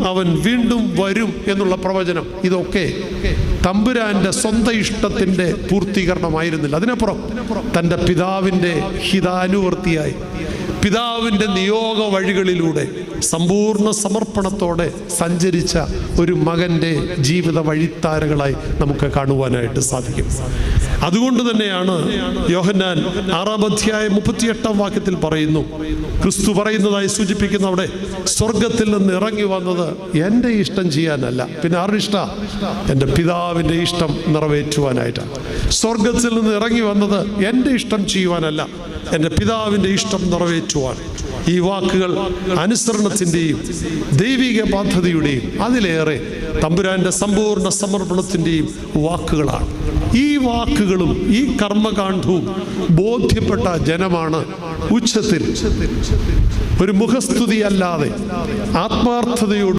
അവൻ വീണ്ടും വരും എന്നുള്ള പ്രവചനം, ഇതൊക്കെ തമ്പുരാന്റെ സ്വന്തം ഇഷ്ടത്തിൻ്റെ പൂർത്തീകരണമായിരുന്നില്ല. അതിനപ്പുറം തൻ്റെ പിതാവിൻ്റെ ഹിതാനുവർത്തിയായി പിതാവിൻ്റെ നിയോഗ വഴികളിലൂടെ സമ്പൂർണ്ണ സമർപ്പണത്തോടെ സഞ്ചരിച്ച ഒരു മകൻ്റെ ജീവിത വഴിത്താരകളായി നമുക്ക് കാണുവാനായിട്ട് സാധിക്കും. അതുകൊണ്ട് തന്നെയാണ് യോഹന്നാൻ 6:38 പറയുന്നു, ക്രിസ്തു പറയുന്നതായി സൂചിപ്പിക്കുന്ന അവിടെ, സ്വർഗത്തിൽ നിന്ന് ഇറങ്ങി വന്നത് എൻ്റെ ഇഷ്ടം ചെയ്യാനല്ല, പിന്നെ ആരുടെ ഇഷ്ടം? എൻ്റെ പിതാവിൻ്റെ ഇഷ്ടം നിറവേറ്റുവാനായിട്ടാണ്. സ്വർഗത്തിൽ നിന്ന് ഇറങ്ങി വന്നത് എൻ്റെ ഇഷ്ടം ചെയ്യുവാനല്ല, എൻ്റെ പിതാവിൻ്റെ ഇഷ്ടം നിറവേറ്റുവാൻ. ഈ വാക്കുകൾ അനുസരണത്തിൻ്റെയും ദൈവിക ബാധ്യതയുടെയും അതിലേറെ തമ്പുരാൻ്റെ സമ്പൂർണ്ണ സമർപ്പണത്തിൻ്റെയും വാക്കുകളാണ്. ഈ വാക്കുകളും ഈ കർമ്മകാണ്ഡവും ബോധ്യപ്പെട്ട ജനമാണ് ഉച്ചത്തിൽ ഒരു മുഖസ്തുതി അല്ലാതെ ആത്മാർത്ഥതയോട്